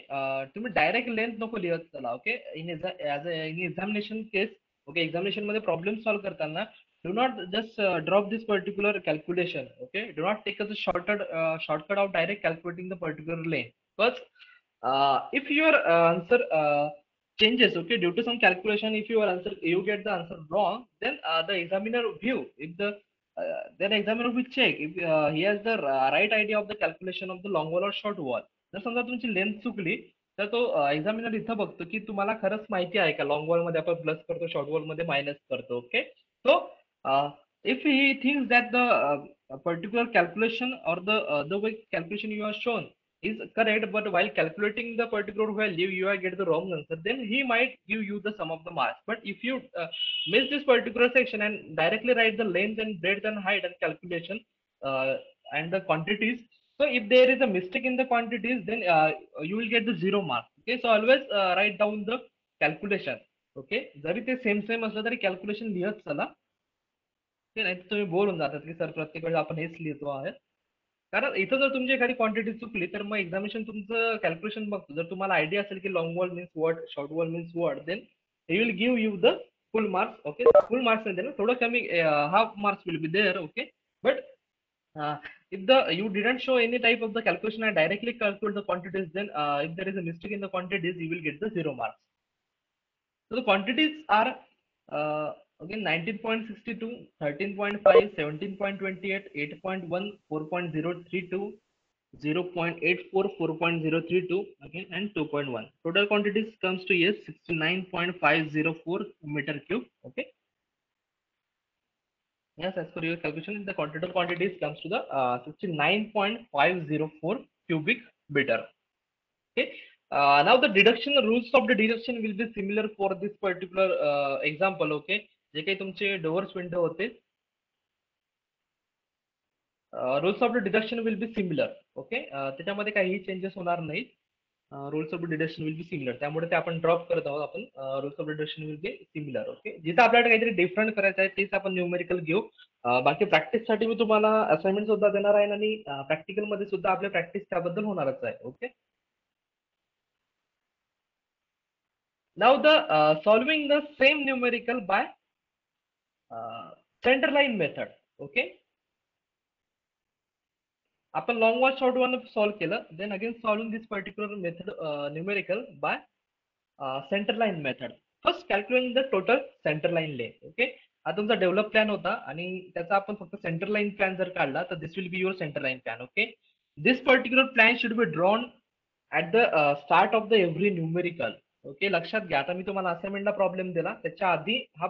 तुम्ही डायरेक्ट लेंथ नको लिहत चला. Okay, इन examination case, okay, examination मध्ये problem solve करताना do not just drop this particular calculation. Okay, do not take as a shortcut of direct calculating the particular length, because if your answer changes, okay, due to some calculation, if your answer, you get the answer wrong, then the examiner view if the then examiner will check if he has the right idea of the calculation of the long wall or short wall. जर समजा तुमची length चुकली तर तो examiner इथं बघतो की तुम्हाला खरंच माहिती आहे का लॉंग वॉल मध्ये आपण प्लस करतो शॉर्ट वॉल मध्ये मायनस करतो. Okay, so if he thinks that the particular calculation or the way calculation you are shown is correct, but while calculating the particular value you are get the wrong answer, then he might give you the sum of the marks. But if you miss this particular section and directly write the length and breadth and height and calculation uh, and the quantities, so if there is a mistake in the quantities, then you will get the 0 mark. Okay, so always write down the calculation. Okay, जरी ते same असलं तरी calculation लिहत चला. ते नाही तुम्ही bore होऊन जातात की सर प्रत्येक वेळेस आपण हेच लिहितो आहे. कारण इथं जर तुमची एखादी क्वांटिटी चुकली तर मग एक्झामिनेशन तुमचं कॅल्क्युलेशन बघतो. जर तुम्हाला आयडिया असेल की long wall means what, short wall means what, then he will give you the full marks. Okay, full marks नाही देणार, थोडं कमी half marks will be there. Okay, but if you didn't show any type of the calculation and directly calculate the quantities, then if there is a mistake in the quantities, you will get the 0 marks. So the quantities are again 19.62, 13.5, 17.28, 8.1, 4.032, 0.84, 4.032, okay, and 2.1. Total quantities comes to yes 69.504 meter cube. Okay. Yes, as per your calculation, the total quantities comes to the 69.504 cubic meter. Okay. Now the deduction rules of the deduction will be similar for this particular example. Okay, जे काही तुमचे doors window होते, rules of the deduction will be similar. Okay, त्याच्यामध्ये काहीही changes होणार नाहीत. rules of the deduction will be similar. त्यामुळे ते आपण ड्रॉप करत आहोत. आपण rules of the deduction will be similar. Okay, जिथं आपल्याला काहीतरी डिफरंट करायचं आहे तेच आपण न्यूमेरिकल घेऊ. बाकी प्रॅक्टिस साठी मी तुम्हाला असाइनमेंट सुद्धा देणार आहे आणि प्रॅक्टिकल मध्ये सुद्धा आपल्या प्रॅक्टिस त्याबद्दल होणारच आहे. Okay. Now the solving the same numerical by center line method. Okay, आपण long wall short one solve केलं, then again solving this particular method numerical by center line method. First calculating the total center line length. Okay, हा तुमचा develop plan होता आणि त्याचा आपण फक्त centre line plan जर काढला तर this will be your centre line plan. Okay, this particular plan should be drawn at the start of the every numerical. Okay, लक्षात घ्या, आता मी तुम्हाला असाइनमेंटला प्रॉब्लेम दिला त्याच्या आधी हा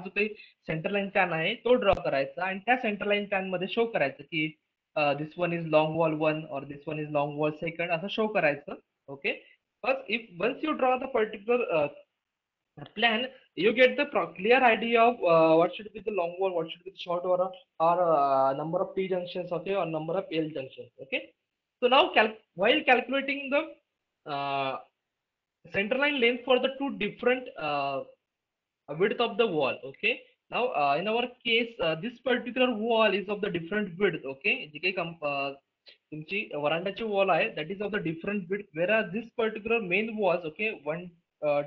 जो काही सेंटर लाईन प्लॅन आहे तो ड्रॉ करायचा आणि त्या सेंटर लाईन प्लॅन मध्ये शो करायचं की this one is long wall 1 और this one is long wall 2 असं शो करायचं. Okay, but if once you draw the particular plan, you get the clear idea of what should be the long wall, what should be the short wall, or number of T junctions, okay, or number of L junctions. Okay, so now while calculating the uh, center line length for the two different width of the wall. Okay, now in our case this particular wall is of the different width. Okay, जे काही तुमची वरांडाची wall आहे that is of the different width, whereas this particular main walls, okay, 1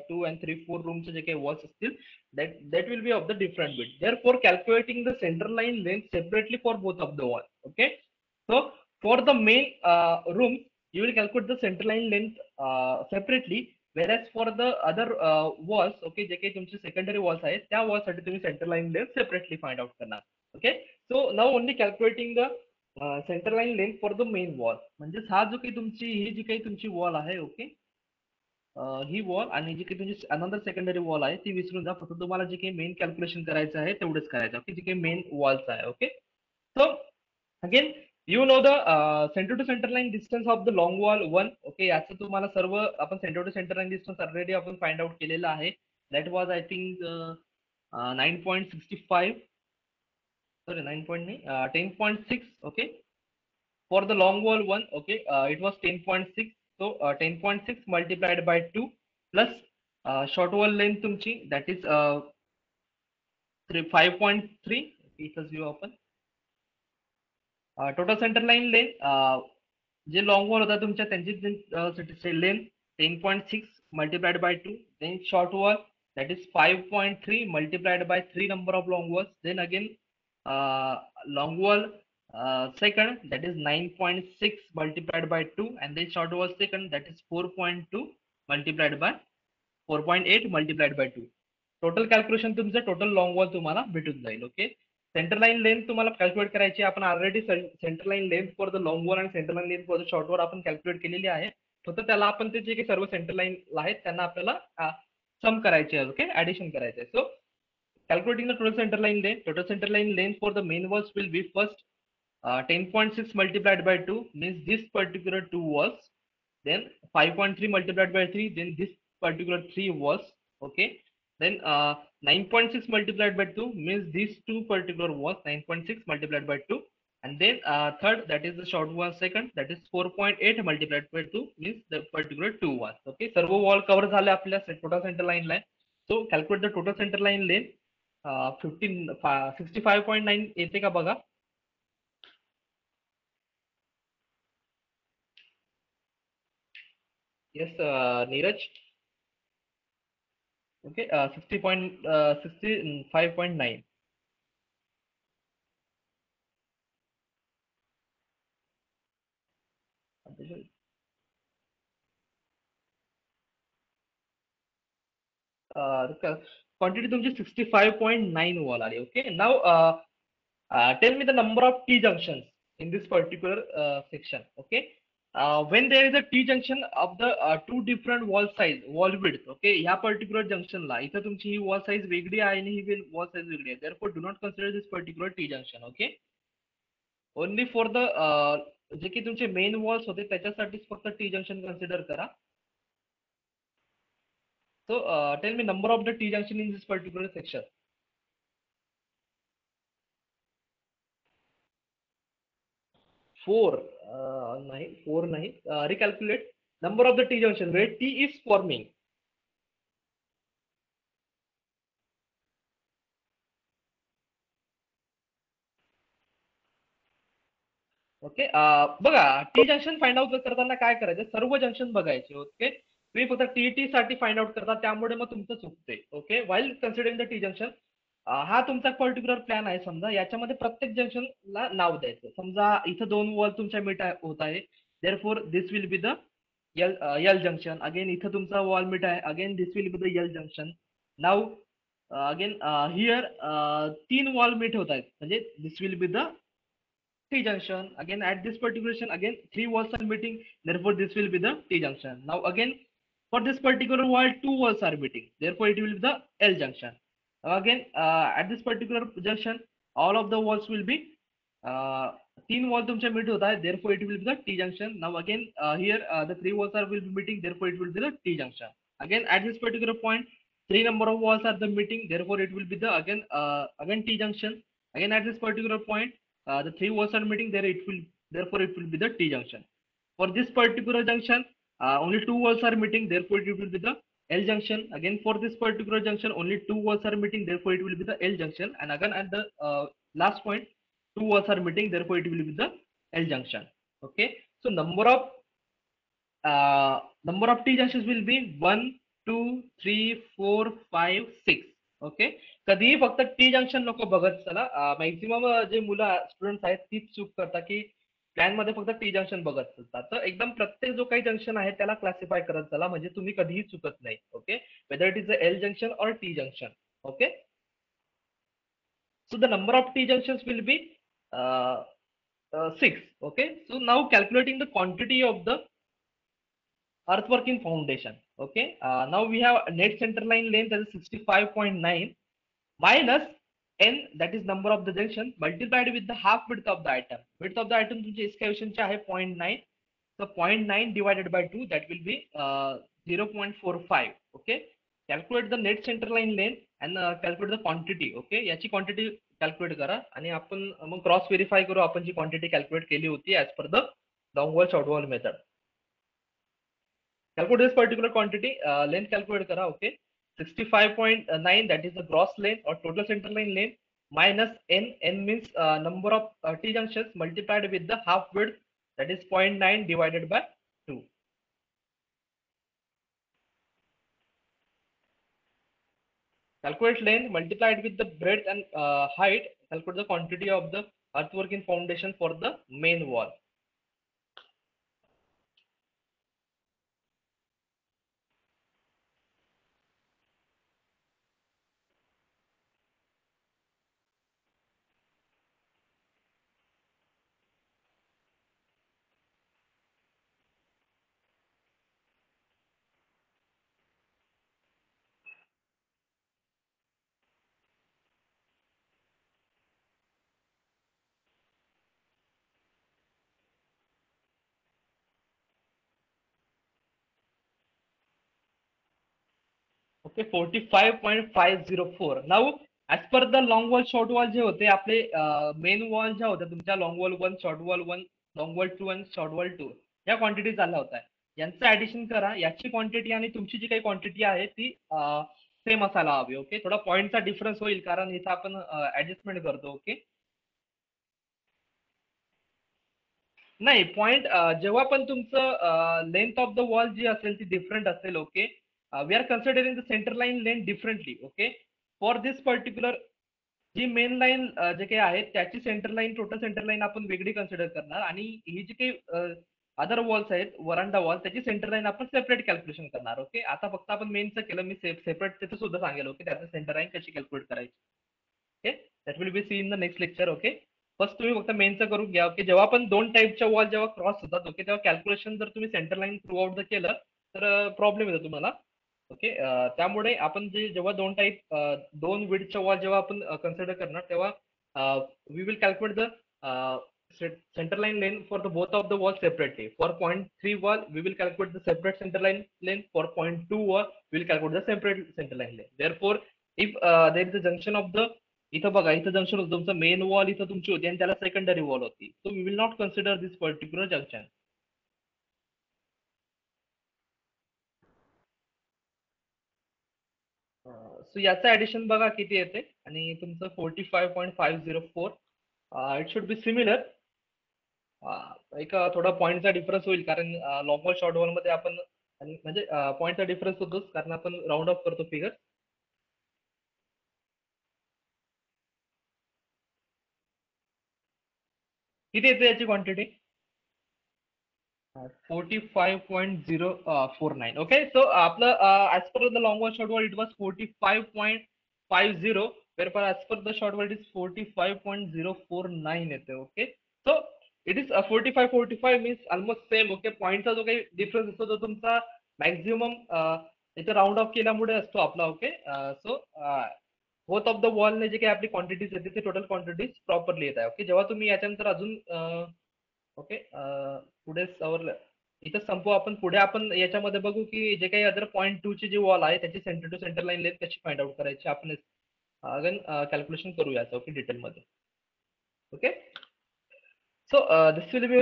2 and 3 4 rooms जे काही walls असतील that will be of the different width. Therefore calculating the center line length separately for both of the walls. Okay, so for the main room you will calculate the center line length separately, whereas for the other walls, okay, जे काही तुमचे secondary walls आहेत त्या walls साठी तुम्ही center line length separately find out करणार. Okay, so now only calculating the centre line length for the main wall. म्हणजे हा जो काही तुमची ही जी काही तुमची वॉल आहे, ओके, ही वॉल आणि जी काही तुमची अनदर सेकंडरी वॉल आहे ती विसरून जा. फक्त तुम्हाला जे काही मेन कॅल्क्युलेशन करायचं आहे तेवढंच करायचं. ओके, जे काही मेन वॉल्स आहे. Okay, so again you know the centre to centre line distance of the long wall 1. Okay, याचं तुम्हाला सर्व आपण centre to centre line distance already आपण फाइंड आउट केलेलं आहे. That was I think 9.65, sorry 9 point नाही 10.6. Okay, for the long wall 1, okay, it was 10.6. So 10.6 multiplied by 2 plus short wall length तुमची that is 5.3. इथंच view आपण total center line length जे long wall होता तुमच्या त्यांची length 10.6 multiplied by 2, then short wall that is 5.3 multiplied by 3 number of long walls, then again long wall second that is 9.6 multiplied by 2, and then short wall second that is 4.2 multiplied by 4.8 multiplied by 2. Total calculation तुमचं total long wall तुम्हाला भेटून जाईल. Okay, centre line length तुम्हाला calculate करायची आपण already centre line length for the long wall आणि centre line length for the short wall आपण calculate केलेली आहे. फक्त त्याला आपण ते जे काही सर्व सेंटर लाईन आहेत त्यांना आपल्याला सम करायचे आहे. ओके, ऍडिशन करायचे आहे. So calculating the total centre line length, total centre line length for the main walls will be first 10.6 multiplied by 2 means this particular 2 walls, then 5.3 multiplied by 3, then this particular 3 walls. Okay, then 9.6 multiplied by 2 means these two particular walls, 9.6 multiplied by 2, and then third, that is the short one. Second, that is 4.8 multiplied by 2 means the particular 2 walls. Okay, serve wall cover झाले आपल्या total center line line. So calculate the total center line length. 65.9 येते का बघा. Yes, Neeraj. Okay, 65.9. Quantity तुमची 65.9 wall आली. Okay, now tell me the number of T junctions in this particular section. Okay, when there is a T junction of the two different wall size, wall width. Okay, ह्या particular junction ला इथं तुमची ही wall size वेगळी आहे आणि ही wall size वेगळी आहे. Therefore, do not consider this particular T junction. Okay, only for the जे की तुमचे मेन वॉल्स होते त्याच्यासाठीच फक्त टी जंक्शन कन्सिडर करा. So tell me number of the T junction in this particular section. 4. नाही 4 नाही. Recalculate number of the T junction where T is forming. Okay, बघा T junction find out करताना काय करायचं, सर्व जंक्शन बघायचे. Okay, तुम्ही फक्त टी साठी फाइंड आउट करता त्यामुळे मग तुमचं चुकते. Okay, वाईल considering the T junction, हा तुमचा पर्टिक्युलर प्लॅन आहे. समजा याच्यामध्ये प्रत्येक जंक्शनला नाव द्यायचं. समजा इथं 2 वॉल तुमच्या मीट होत आहे, therefore this will be the L junction. Again इथं तुमचा वॉल मीट आहे, again this will be the L junction. Now again here 3 wall meet होत आहेत म्हणजे दिस विल बी द T junction. Again, at this particular junction, again 3 walls are meeting. Therefore, this will be the T junction. Now, again for this particular wall, 2 walls are meeting. Therefore, it will be the L junction. Now, again, at this particular junction, all of the walls will be 3 walls तुमच्या meet होत आहे. Therefore, it will be the T junction. Now, again here the 3 walls are will be meeting. Therefore, it will be the T junction. Again, at this particular point, 3 number of walls are the meeting. Therefore, it will be the again T junction. Again, at this particular point, the 3 walls are meeting there, it will therefore it will be the T junction. For this particular junction, only 2 walls are meeting, therefore it will be the L junction. Again for this particular junction, only 2 walls are meeting, therefore it will be the L junction. And again at the last point, 2 walls are meeting, therefore it will be the L junction. Okay, so number of T junctions will be 1, 2, 3, 4, 5, 6. Okay, कधीही फक्त T junction नको बघत चला. Maximum जे मुलं student आहेत तीच चूक करतात की प्लॅन मध्ये फक्त टी जंक्शन बघत असतात. तर एकदम प्रत्येक जो काही जंक्शन आहे त्याला क्लासिफाय करत चला म्हणजे तुम्ही कधीही चुकत नाही. Okay, whether it is a L junction or T junction. Okay, so the number of T junctions will be 6. Okay, so now calculating the quantity of the earthworking foundation. Okay, now we have net center line length as 65.9 minus n, that is number of the junction, multiplied with the half width of the item. Width of the item तुमची excavation ची आहे 0.9. So 0.9 divided by 2, that will be 0.45. Okay, calculate the net center line length and calculate the quantity. Okay, याची quantity calculate करा आणि आपण मग cross verify करू आपण जी quantity calculate केली होती as per the long wall short wall method. Calculate this particular quantity, length calculate kara. Okay, 65.9, that is the gross length or total center line length, minus n means number of T junctions multiplied with the half width, that is 0.9 divided by 2. Calculate length multiplied with the breadth and height. Calculate the quantity of the earthworking foundation for the main wall. Okay 45.504. Now as per the long wall short wall जे होते आपले main wall ज्या होत्या तुमच्या long wall 1 short wall 1 long wall 2 आणि short wall 2 या quantity झाल्या होत्या. यांचं ऍडिशन करा, याची क्वांटिटी आणि तुमची जी काही क्वांटिटी आहे ती सेम असायला हवी. ओके थोडा पॉईंटचा डिफरन्स होईल कारण इथं आपण ऍडजस्टमेंट करतो. ओके नाही पॉइंट जेव्हा पण तुमचं लेंथ ऑफ द वॉल जी असेल ती डिफरंट असेल. Okay we are considering the centre line length differently. Okay for this particular जी मेन लाईन जे काही आहे त्याची centre line total centre line आपण वेगळी कन्सिडर करणार आणि ही जी काही अदर वॉल्स आहेत वरांडा वॉल त्याची सेंटर लाईन आपण सेपरेट कॅल्क्युलेशन करणार. ओके आता फक्त आपण मेनचं केलं मी सेपरेट त्याचं सुद्धा सांगेल. ओके त्याचं सेंटर लाईन कशी कॅल्क्युलेट करायची. Okay that will be see in the next lecture. Okay first तुम्ही फक्त मेनचं करून घ्या. ओके जेव्हा पण दोन टाईपच्या वॉल जेव्हा क्रॉस होतात ओके तेव्हा कॅल्क्युलेशन जर तुम्ही सेंटर लाईन थ्रू आउट जर केलं तर प्रॉब्लेम येतो तुम्हाला. ओके त्यामुळे आपण जे जेव्हा दोन टाईप दोन विड्थच्या वॉल जेव्हा आपण कन्सिडर करणार तेव्हा we will calculate the center line length for the both of the walls separately. For point 3 wall, we will calculate the separate center line length. For point 2 wall, we will calculate the separate center line length. Therefore, if there is a junction of the इथं बघा इथं junction होतं तुमचं main wall इथं तुमची होती आणि त्याला सेकंडरी वॉल होती. So we will not consider this particular junction. So याचं ऍडिशन बघा किती येते आणि तुमचं 45.504 इट शुड बी सिमिलर. एक थोडा पॉईंटचा डिफरन्स होईल कारण लॉंग वॉल शॉर्ट वॉल मध्ये आपण म्हणजे पॉईंटचा डिफरन्स होतोच कारण आपण राऊंड ऑफ करतो फिगर. किती येते याची क्वांटिटी 45.049. ओके सो आपलं as per the long wall short wall it was 45.50 where for as per the short word is 45.049 येते. Okay so it is 45 means almost same. Okay पॉईंटचा जो काही difference असतो तो तुमचा मॅक्झिमम इथे राऊंड ऑफ केल्यामुळे असतो आपला. Okay so both of the वॉलने जे काही आपली क्वांटिटीज येते ते टोटल क्वांटिटीज प्रॉपरली येत आहे. ओके जेव्हा तुम्ही याच्यानंतर अजून ओके पुढे इथं संपू आपण. पुढे आपण याच्यामध्ये बघू की जे काही अदर पॉईंट टू ची जी वॉल आहे त्याची centre to centre line length कशी फाइंड आउट करायची आपण अगेन कॅल्क्युलेशन करू याचं. ओके डिटेलमध्ये. Okay so this will be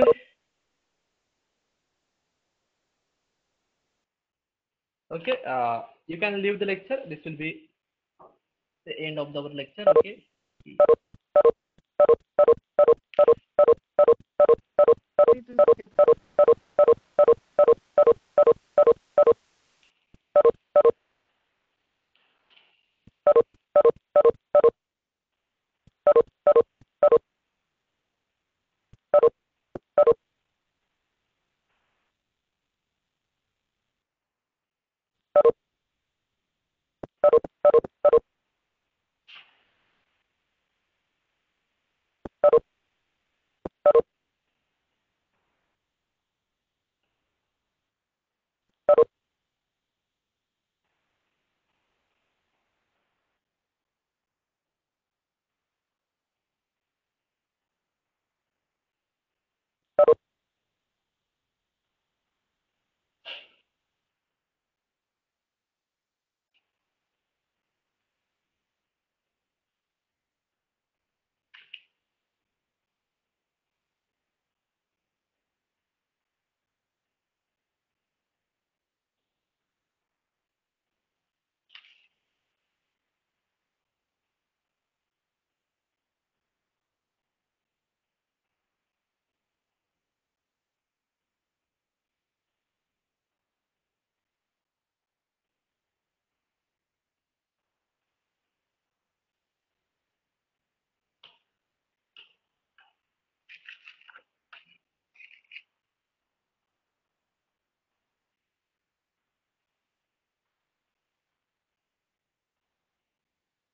okay you can leave the lecture. This will be the end of our lecture. Okay